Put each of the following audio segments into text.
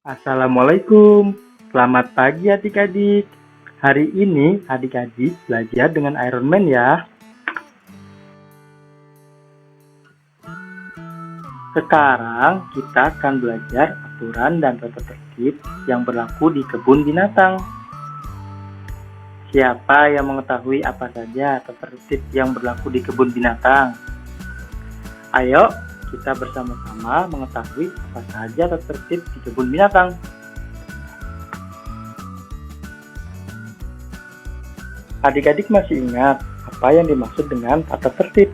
Assalamualaikum, selamat pagi adik-adik. Hari ini adik-adik belajar dengan Iron Man ya. Sekarang kita akan belajar aturan dan tata tertib yang berlaku di kebun binatang. Siapa yang mengetahui apa saja tata tertib yang berlaku di kebun binatang? Ayo kita bersama-sama mengetahui apa saja tata tertib di kebun binatang. Adik-adik masih ingat apa yang dimaksud dengan tata tertib?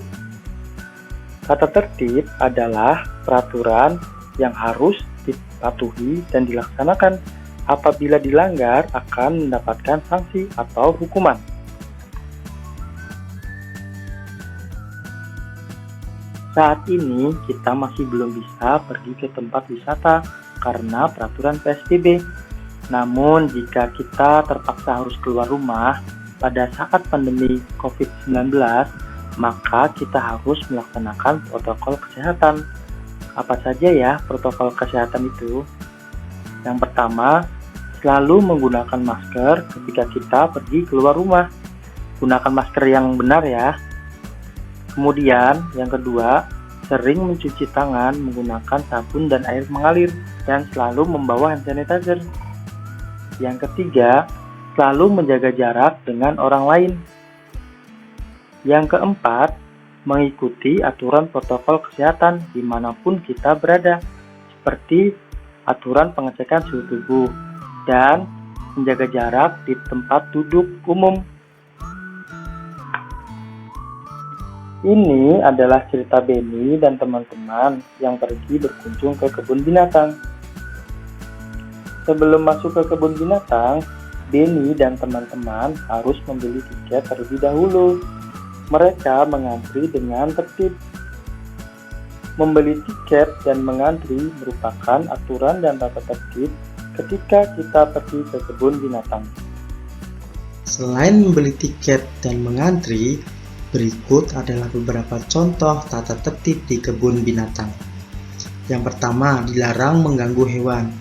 Tata tertib adalah peraturan yang harus dipatuhi dan dilaksanakan. Apabila dilanggar akan mendapatkan sanksi atau hukuman. Saat ini kita masih belum bisa pergi ke tempat wisata karena peraturan PSBB. Namun jika kita terpaksa harus keluar rumah pada saat pandemi COVID-19, maka kita harus melaksanakan protokol kesehatan. Apa saja ya protokol kesehatan itu? Yang pertama, selalu menggunakan masker ketika kita pergi keluar rumah. Gunakan masker yang benar ya. Kemudian, yang kedua, sering mencuci tangan menggunakan sabun dan air mengalir dan selalu membawa hand sanitizer. Yang ketiga, selalu menjaga jarak dengan orang lain. Yang keempat, mengikuti aturan protokol kesehatan dimanapun kita berada, seperti aturan pengecekan suhu tubuh dan menjaga jarak di tempat duduk umum. Ini adalah cerita Benny dan teman-teman yang pergi berkunjung ke kebun binatang. Sebelum masuk ke kebun binatang, Benny dan teman-teman harus membeli tiket terlebih dahulu. Mereka mengantri dengan tertib. Membeli tiket dan mengantri merupakan aturan dan tata tertib ketika kita pergi ke kebun binatang. Selain membeli tiket dan mengantri, berikut adalah beberapa contoh tata tertib di kebun binatang. Yang pertama, dilarang mengganggu hewan.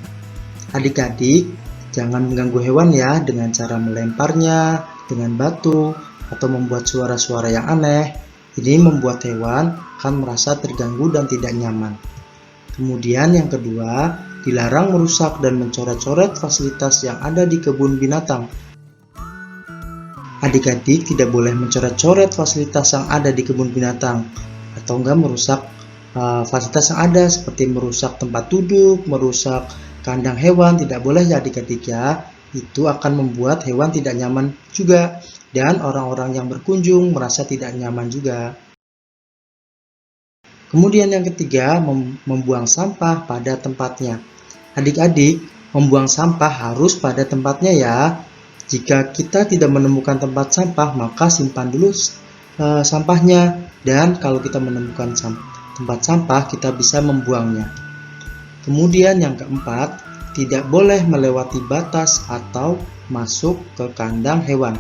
Adik-adik, jangan mengganggu hewan ya dengan cara melemparnya dengan batu atau membuat suara-suara yang aneh. Ini membuat hewan akan merasa terganggu dan tidak nyaman. Kemudian yang kedua, dilarang merusak dan mencoret-coret fasilitas yang ada di kebun binatang. Adik-adik tidak boleh mencoret-coret fasilitas yang ada di kebun binatang atau enggak merusak fasilitas yang ada seperti merusak tempat duduk, merusak kandang hewan, tidak boleh ya adik-adik ya. Itu akan membuat hewan tidak nyaman juga dan orang-orang yang berkunjung merasa tidak nyaman juga. Kemudian yang ketiga, membuang sampah pada tempatnya. Adik-adik, membuang sampah harus pada tempatnya ya. Jika kita tidak menemukan tempat sampah, maka simpan dulu sampahnya. Dan kalau kita menemukan tempat sampah, kita bisa membuangnya. Kemudian yang keempat, tidak boleh melewati batas atau masuk ke kandang hewan.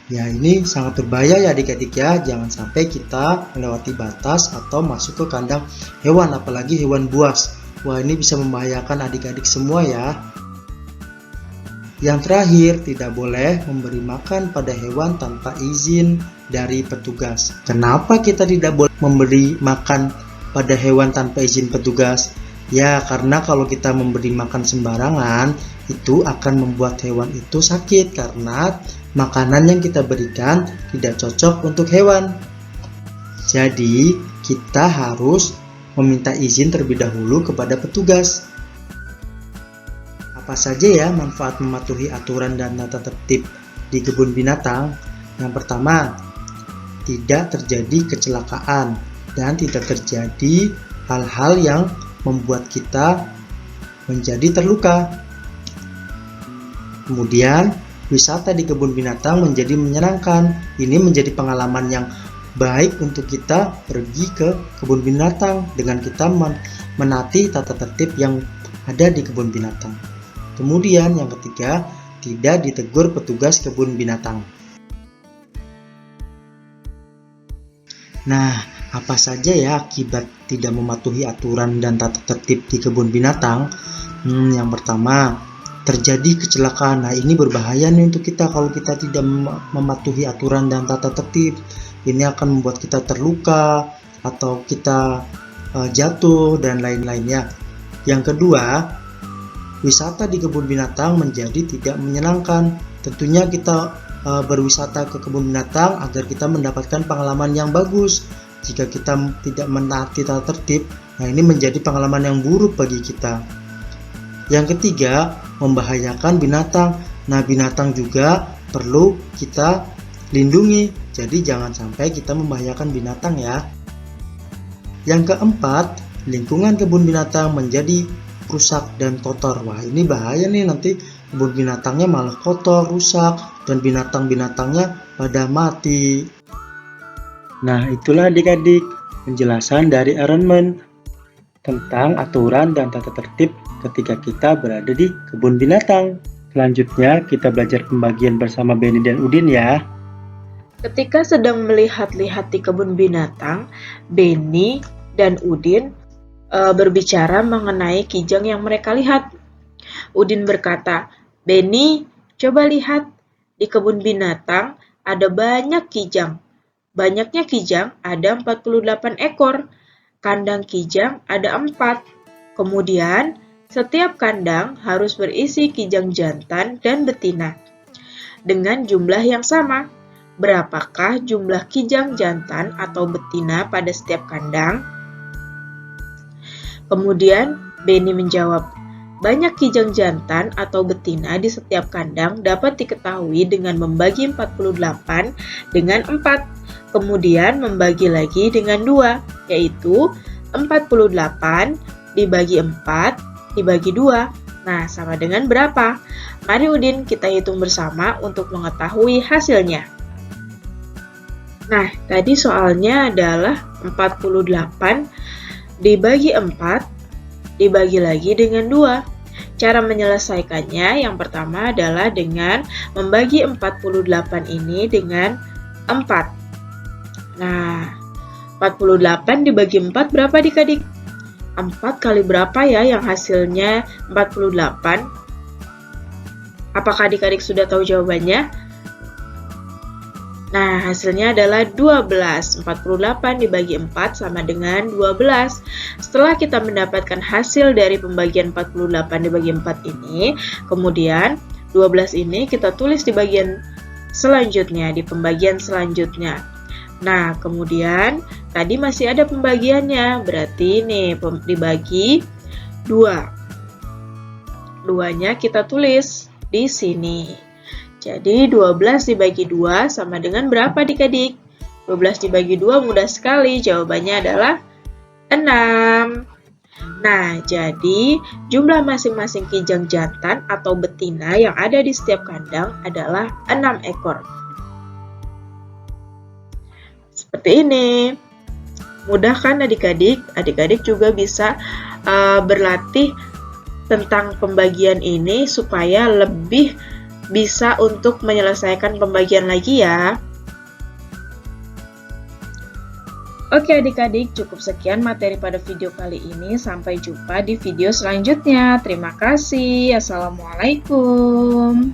Ya, ini sangat berbahaya ya adik-adik ya. Jangan sampai kita melewati batas atau masuk ke kandang hewan, apalagi hewan buas. Wah, ini bisa membahayakan adik-adik semua ya. Yang terakhir, tidak boleh memberi makan pada hewan tanpa izin dari petugas. Kenapa kita tidak boleh memberi makan pada hewan tanpa izin petugas? Ya, karena kalau kita memberi makan sembarangan, itu akan membuat hewan itu sakit karena makanan yang kita berikan tidak cocok untuk hewan. Jadi, kita harus meminta izin terlebih dahulu kepada petugas. Apa saja ya manfaat mematuhi aturan dan tata tertib di kebun binatang? Yang pertama, tidak terjadi kecelakaan dan tidak terjadi hal-hal yang membuat kita menjadi terluka. Kemudian, wisata di kebun binatang menjadi menyenangkan. Ini menjadi pengalaman yang baik untuk kita pergi ke kebun binatang dengan kita menaati tata tertib yang ada di kebun binatang. Kemudian yang ketiga, tidak ditegur petugas kebun binatang. Nah, apa saja ya akibat tidak mematuhi aturan dan tata tertib di kebun binatang? Yang pertama, terjadi kecelakaan. Nah, ini berbahaya nih untuk kita kalau kita tidak mematuhi aturan dan tata tertib. Ini akan membuat kita terluka atau kita jatuh dan lain-lainnya. Yang kedua, wisata di kebun binatang menjadi tidak menyenangkan. Tentunya kita berwisata ke kebun binatang agar kita mendapatkan pengalaman yang bagus. Jika kita tidak menaati tata tertib, nah ini menjadi pengalaman yang buruk bagi kita. Yang ketiga, membahayakan binatang. Nah, binatang juga perlu kita lindungi. Jadi jangan sampai kita membahayakan binatang ya. Yang keempat, lingkungan kebun binatang menjadi rusak dan kotor. Wah, ini bahaya nih, nanti kebun binatangnya malah kotor, rusak, dan binatang-binatangnya pada mati. Nah, itulah adik-adik penjelasan dari Ironman tentang aturan dan tata tertib ketika kita berada di kebun binatang. Selanjutnya kita belajar pembagian bersama Benny dan Udin ya. Ketika sedang melihat-lihat di kebun binatang, Benny dan Udin berbicara mengenai kijang yang mereka lihat. Udin berkata, "Benny, coba lihat, di kebun binatang ada banyak kijang. Banyaknya kijang ada 48 ekor. Kandang kijang ada 4. Kemudian, setiap kandang harus berisi kijang jantan dan betina. Dengan jumlah yang sama, berapakah jumlah kijang jantan atau betina pada setiap kandang?" Kemudian, Benny menjawab, "Banyak kijang jantan atau betina di setiap kandang dapat diketahui dengan membagi 48 dengan 4. Kemudian membagi lagi dengan 2, yaitu 48 dibagi 4 dibagi 2. Nah, sama dengan berapa? Mari Udin kita hitung bersama untuk mengetahui hasilnya. Nah, tadi soalnya adalah 48 dibagi 4 dibagi lagi dengan 2. Cara menyelesaikannya yang pertama adalah dengan membagi 48 ini dengan 4. Nah, 48 dibagi 4 berapa adik-adik? 4 kali berapa ya yang hasilnya 48? Apakah adik-adik sudah tahu jawabannya? Nah, hasilnya adalah 12. 48 dibagi 4 sama dengan 12. Setelah kita mendapatkan hasil dari pembagian 48 dibagi 4 ini, kemudian 12 ini kita tulis di bagian selanjutnya, di pembagian selanjutnya. Nah, kemudian tadi masih ada pembagiannya, berarti ini dibagi 2. 2-nya kita tulis di sini. Jadi 12 dibagi 2 sama dengan berapa adik-adik? 12 dibagi 2 mudah sekali, jawabannya adalah 6. Nah, jadi jumlah masing-masing kijang jantan atau betina yang ada di setiap kandang adalah 6 ekor. Seperti ini. Mudah kan adik-adik? Adik-adik juga bisa berlatih tentang pembagian ini supaya lebih bisa untuk menyelesaikan pembagian lagi ya. Oke adik-adik, cukup sekian materi pada video kali ini. Sampai jumpa di video selanjutnya. Terima kasih. Assalamualaikum.